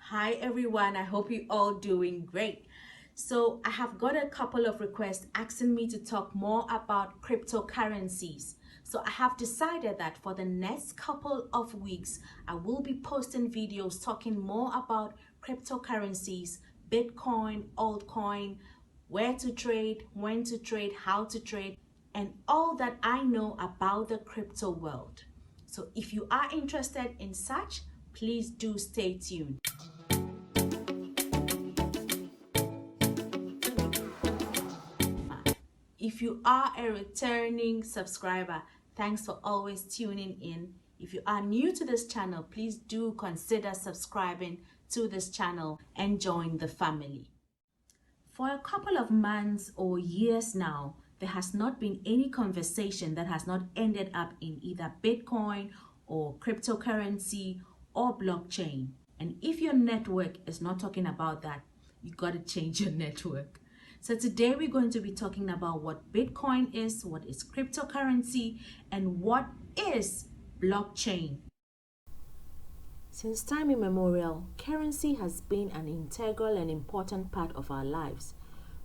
Hi everyone, I hope you all doing great. So I have got a couple of requests asking me to talk more about cryptocurrencies. So I have decided that for the next couple of weeks, I will be posting videos talking more about cryptocurrencies, Bitcoin, altcoin, where to trade, when to trade, how to trade, and all that I know about the crypto world. So if you are interested in such, please do stay tuned. If you are a returning subscriber, thanks for always tuning in. If you are new to this channel, please do consider subscribing to this channel and join the family. For a couple of months or years now, there has not been any conversation that has not ended up in either Bitcoin or cryptocurrency or blockchain. And if your network is not talking about that, you got to change your network. So today we're going to be talking about what Bitcoin is, what is cryptocurrency, and what is blockchain. Since time immemorial, currency has been an integral and important part of our lives.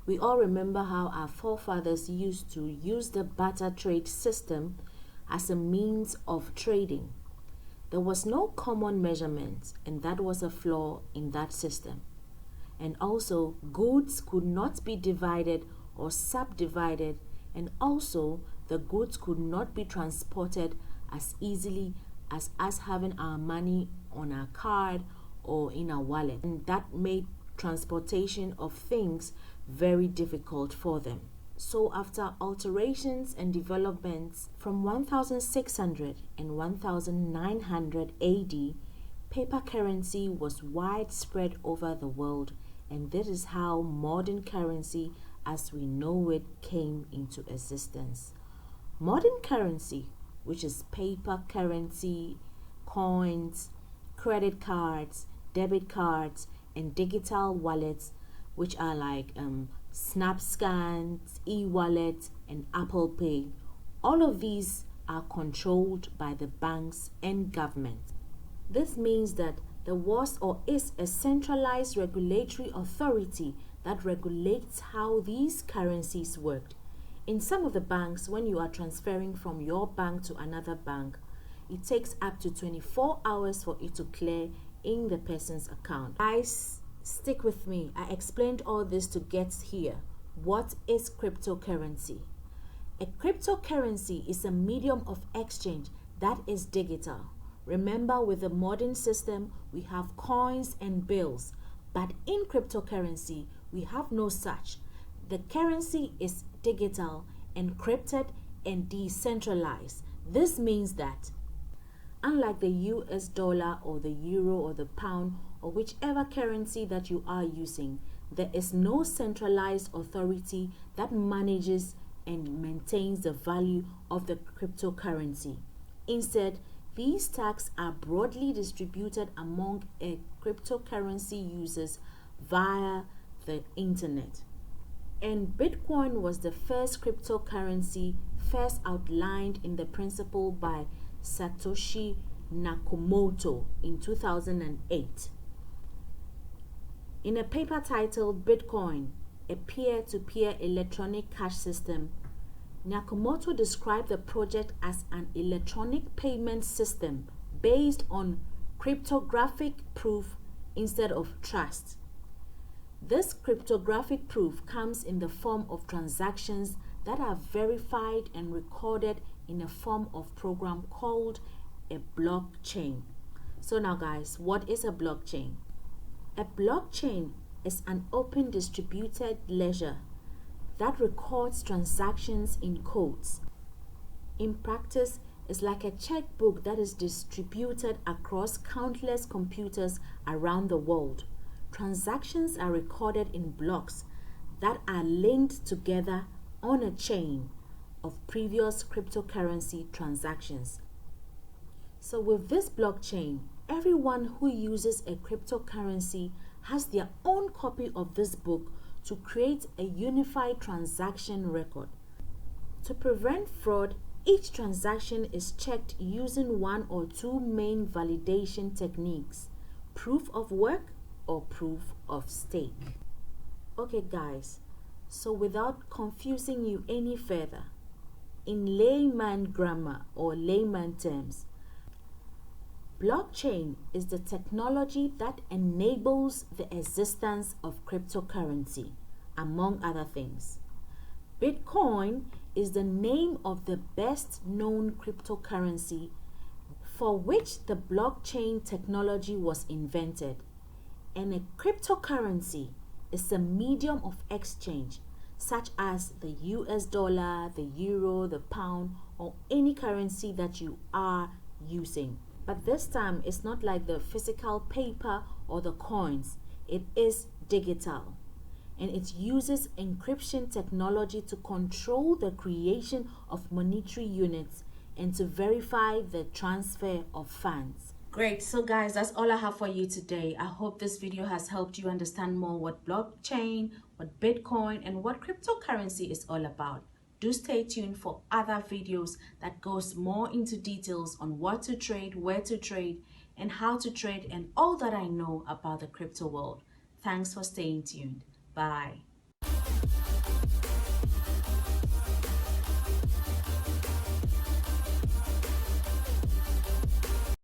We all remember how our forefathers used to use the barter trade system as a means of trading. There was no common measurement, and that was a flaw in that system. And also, goods could not be divided or subdivided, and also the goods could not be transported as easily as us having our money on our card or in our wallet. And that made transportation of things very difficult for them. So after alterations and developments from 1600 and 1900 AD, paper currency was widespread over the world, and this is how modern currency as we know it came into existence. Modern currency, which is paper currency, coins, credit cards, debit cards, and digital wallets, which are like SnapScan, e-wallet, and Apple Pay. All of these are controlled by the banks and government. This means that there was or is a centralized regulatory authority that regulates how these currencies worked. In some of the banks, when you are transferring from your bank to another bank, it takes up to 24 hours for it to clear in the person's account. Guys, stick with me. I explained all this to get here. What is cryptocurrency? A cryptocurrency is a medium of exchange that is digital. Remember, with the modern system, we have coins and bills, but in cryptocurrency, we have no such. The currency is digital, encrypted, and decentralized. This means that, unlike the US dollar or the euro or the pound or whichever currency that you are using, there is no centralized authority that manages and maintains the value of the cryptocurrency. Instead, these tags are broadly distributed among a cryptocurrency users via the internet. And Bitcoin was the first cryptocurrency first outlined in the principle by Satoshi Nakamoto in 2008. In a paper titled Bitcoin, a peer-to-peer electronic cash system, Nakamoto described the project as an electronic payment system based on cryptographic proof instead of trust. This cryptographic proof comes in the form of transactions that are verified and recorded in a form of program called a blockchain. So now guys, what is a blockchain? A blockchain is an open distributed ledger that records transactions in codes. In practice, it's like a checkbook that is distributed across countless computers around the world. Transactions are recorded in blocks that are linked together on a chain of previous cryptocurrency transactions. So with this blockchain, everyone who uses a cryptocurrency has their own copy of this book to create a unified transaction record. To prevent fraud, each transaction is checked using one or two main validation techniques: proof of work or proof of stake. Okay guys, so without confusing you any further, in layman grammar or layman terms, blockchain is the technology that enables the existence of cryptocurrency, among other things. Bitcoin is the name of the best known cryptocurrency for which the blockchain technology was invented. And a cryptocurrency is a medium of exchange such as the US dollar, the euro, the pound, or any currency that you are using. But this time it's not like the physical paper or the coins. It is digital. And it uses encryption technology to control the creation of monetary units and to verify the transfer of funds. Great. So guys, that's all I have for you today. I hope this video has helped you understand more what blockchain, what Bitcoin, and what cryptocurrency is all about. Do stay tuned for other videos that goes more into details on what to trade, where to trade, and how to trade, and all that I know about the crypto world. Thanks for staying tuned. Bye.